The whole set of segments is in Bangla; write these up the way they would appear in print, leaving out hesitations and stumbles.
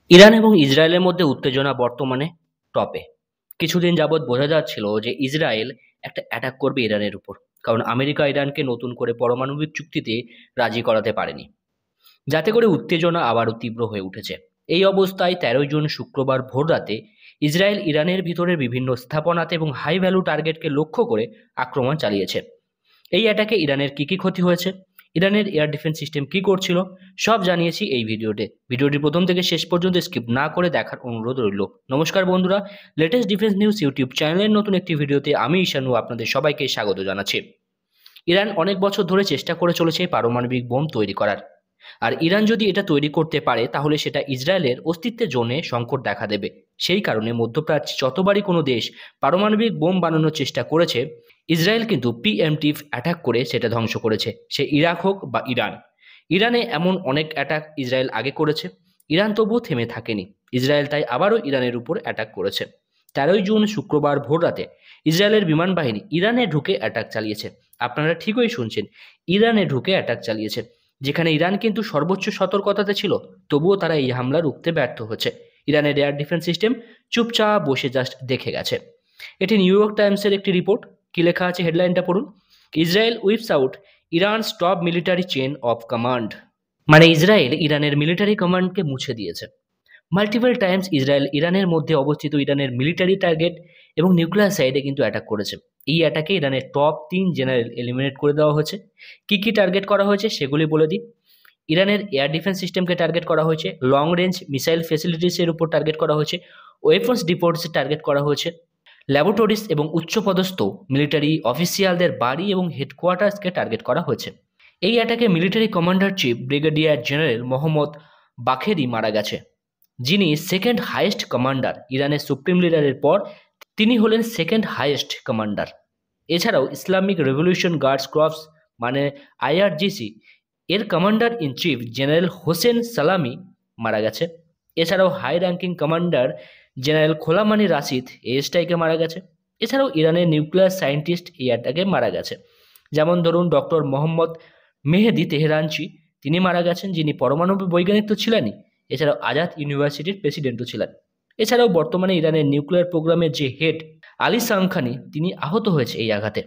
ইরান এবং ইসরায়েলের মধ্যে উত্তেজনা বর্তমানে টপে। কিছুদিন যাবৎ বোঝা যাচ্ছিল যে ইসরায়েল একটা অ্যাটাক করবে ইরানের উপর, কারণ আমেরিকা ইরানকে নতুন করে পারমাণবিক চুক্তিতে রাজি করাতে পারেনি, যাতে করে উত্তেজনা আবারও তীব্র হয়ে উঠেছে। এই অবস্থায় 13 জুন শুক্রবার ভোররাতে ইসরায়েল ইরানের ভিতরের বিভিন্ন স্থাপনাতে এবং হাই ভ্যালু টার্গেটকে লক্ষ্য করে আক্রমণ চালিয়েছে। এই অ্যাটাকে ইরানের কি খতি হয়েছে, ইরানের এয়ার ডিফেন্স সিস্টেম কি করছিল, সব জানিয়েছি এই ভিডিওটি প্রথম থেকে শেষ পর্যন্ত স্কিপ না করে দেখার অনুরোধ রইল। নমস্কার বন্ধুরা, লেটেস্ট ডিফেন্স নিউজ ইউটিউব চ্যানেলের নতুন একটি ভিডিওতে আমি ঈশানু আপনাদের সবাইকে স্বাগত জানাচ্ছি। ইরান অনেক বছর ধরে চেষ্টা করে চলেছে পারমাণবিক বোম তৈরি করার, আর ইরান যদি এটা তৈরি করতে পারে তাহলে সেটা ইসরায়েলের অস্তিত্বের জন্য সংকট দেখা দেবে। সেই কারণে মধ্যপ্রাচ্যে যতবারই কোনো দেশ পারমাণবিক বোম বানানোর চেষ্টা করেছে, ইসরায়েল কিন্তু প্রিএমটিভ অ্যাটাক করে সেটা ধ্বংস করেছে, সে ইরাক হোক বা ইরান। ইরানে এমন অনেক অ্যাটাক ইসরায়েল আগে করেছে, ইরান তবুও থেমে থাকেনি। ইসরায়েল তাই আবারও ইরানের উপর অ্যাটাক করেছে। 13 জুন শুক্রবার ভোররাতে ইসরায়েলের বিমান বাহিনী ইরানে ঢুকে অ্যাটাক চালিয়েছে। আপনারা ঠিকই শুনছেন, ইরানে ঢুকে অ্যাটাক চালিয়েছে, যেখানে ইরান কিন্তু সর্বোচ্চ সতর্কতাতে ছিল, তবুও তারা এই হামলা রুখতে ব্যর্থ হচ্ছে। ইরানের এয়ার ডিফেন্স সিস্টেম চুপচাপ বসে জাস্ট দেখে গেছে। এটি নিউ ইয়র্ক টাইমসের একটি রিপোর্ট। কি লেখা আছে হেডলাইনটা পড়ুন। Israel weeps out Iran top military chain of command. মানে ইসরায়েল ইরানের মিলিটারি কমান্ডকে মুছে দিয়েছে। মাল্টিপল টাইমস ইসরায়েল ইরানের মধ্যে অবস্থিত ইরানের মিলিটারি টার্গেট এবং নিউক্লিয়ার সাইডে কিন্তু অ্যাটাক করেছে। এই অ্যাটাকে ইরানের টপ 3 জেনারেল এলিমিনেট করে দেওয়া হয়েছে। কি টার্গেট করা হয়েছে সেগুলি বলে দিই। ইরানের এয়ার ডিফেন্স সিস্টেমকে টার্গেট করা হয়েছে, লং রেঞ্জ মিসাইল ফেসিলিটিসের উপর টার্গেট করা হয়েছে, ওয়েপন্স ডিপোর্টসে টার্গেট করা হয়েছে, ল্যাবরেটরিজ এবং উচ্চপদস্থ মিলিটারি অফিসিয়ালদের বাড়ি এবং হেডকোয়ার্টার্সকে টার্গেট করা হয়েছে। এই অ্যাটাকে military commander chief brigadier general Mohammad Bagheri মারা গেছে, যিনি সেকেন্ড হাইয়েস্ট কমান্ডার। ইরানের সুপ্রিম লিডারের পর তিনি হলেন সেকেন্ড হাইয়েস্ট কমান্ডার। এছাড়াও ইসলামিক রেভলিউশন গার্ডস ক্রপস মানে আইআরজিসি এর commander in chief general Hossein Salami মারা গেছে। এছাড়াও হাই র্যাঙ্কিং কমান্ডার জেনারেল খোলামানি রাশিদ এএসটাইকে মারা গেছে। এছাড়াও ইরানের নিউক্লিয়ার সায়েন্টিস্ট এই অ্যাটাকে মারা গেছে, যেমন ধরুন ডক্টর মোহাম্মদ মেহেদি তেহরানচি, তিনি মারা গেছেন, যিনি পরমাণু বৈজ্ঞানিক তো ছিলেনই, এছাড়াও আজাদ ইউনিভার্সিটির প্রেসিডেন্টও ছিলেন। এছাড়াও বর্তমানে ইরানের নিউক্লিয়ার প্রোগ্রামের যে হেড আলী সামখানি, তিনি আহত হয়েছে এই আঘাতে।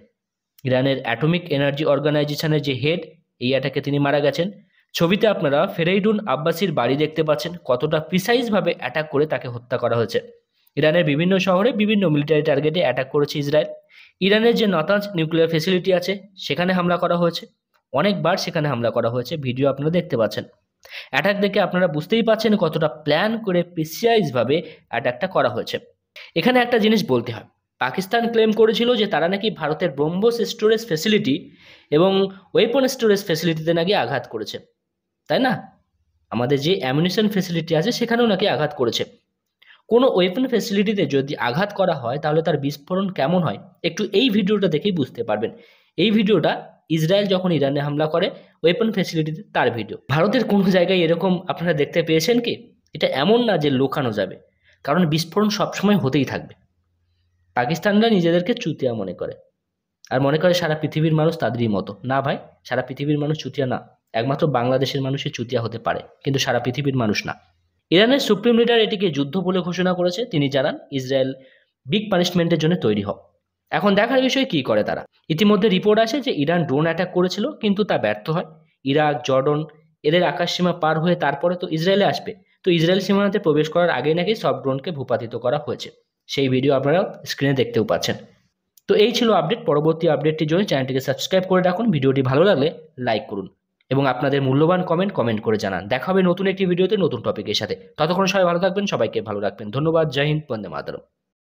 ইরানের অ্যাটমিক এনার্জি অর্গানাইজেশনের যে হেড, এই অ্যাটাকে তিনি মারা গেছেন। ছবিতে আপনারা ফেরেইডুন আব্বাসির বাড়ি দেখতে পাচ্ছেন, কতটা প্রিসাইজভাবে অ্যাটাক করে তাকে হত্যা করা হয়েছে। ইরানের বিভিন্ন শহরে বিভিন্ন মিলিটারি টার্গেটে অ্যাটাক করেছে ইসরায়েল। ইরানের যে নাতাঞ্জ নিউক্লিয়ার ফেসিলিটি আছে সেখানে হামলা করা হয়েছে, অনেকবার সেখানে হামলা করা হয়েছে, ভিডিও আপনারা দেখতে পাচ্ছেন। অ্যাটাক দেখে আপনারা বুঝতেই পারছেন কতটা প্ল্যান করে প্রিসাইজভাবে অ্যাটাকটা করা হয়েছে। এখানে একটা জিনিস বলতে হয়, পাকিস্তান ক্লেম করেছিল যে তারা নাকি ভারতের ব্রহ্মোস স্টোরেজ ফ্যাসিলিটি এবং ওয়েপন স্টোরেজ ফ্যাসিলিটিতে নাকি আঘাত করেছে, তাই না? আমাদের যে অ্যামিউনিশন ফ্যাসিলিটি আছে সেখানেও নাকি আঘাত করেছে। কোনো ওয়েপন ফ্যাসিলিটিতে যদি আঘাত করা হয় তাহলে তার বিস্ফোরণ কেমন হয় একটু এই ভিডিওটা দেখেই বুঝতে পারবেন। এই ভিডিওটা ইসরায়েল যখন ইরানে হামলা করে ওয়েপন ফ্যাসিলিটিতে তার ভিডিও। ভারতের কোনো জায়গায় এরকম আপনারা দেখতে পেয়েছেন কি? এটা এমন না যে লুকানো যাবে, কারণ বিস্ফোরণ সবসময় হতেই থাকবে। পাকিস্তানরা নিজেদেরকে চুতিয়া মনে করে, আর মনে করে সারা পৃথিবীর মানুষ তাদেরই মতো। না ভাই, সারা পৃথিবীর মানুষ চুতিয়া না, একমাত্র বাংলাদেশের মানুষই চুতিয়া হতে পারে, কিন্তু সারা পৃথিবীর মানুষ না। ইরানের সুপ্রিম লিডার এটিকে যুদ্ধ বলে ঘোষণা করেছে। তিনি জানান ইসরায়েল বিগ পানিশমেন্টের জন্য তৈরি হোক। এখন দেখার বিষয় কি করে তারা। ইতিমধ্যে রিপোর্ট আসে যে ইরান ড্রোন অ্যাটাক করেছিল, কিন্তু তা ব্যর্থ হয়। ইরাক, জর্ডন এদের আকাশসীমা পার হয়ে তারপরে তো ইসরায়েলে আসবে, তো ইসরায়েল সীমানাতে প্রবেশ করার আগেই নাকি সব ড্রোনকে ভূপাতিত করা হয়েছে। সেই ভিডিও আপনারা স্ক্রিনে দেখতেও পাচ্ছেন। তো এই ছিল আপডেট। পরবর্তী আপডেটটির জন্য চ্যানেলটিকে সাবস্ক্রাইব করে রাখুন, ভিডিওটি ভালো লাগলে লাইক করুন এবং আপনাদের মূল্যবান কমেন্ট করে জানান। দেখা হবে নতুন একটি ভিডিওতে নতুন টপিকের সাথে। ততক্ষণ সবাই ভালো থাকবেন, সবাইকে ভালো রাখবেন। ধন্যবাদ। জয় হিন্দ, বন্দে মাতরম।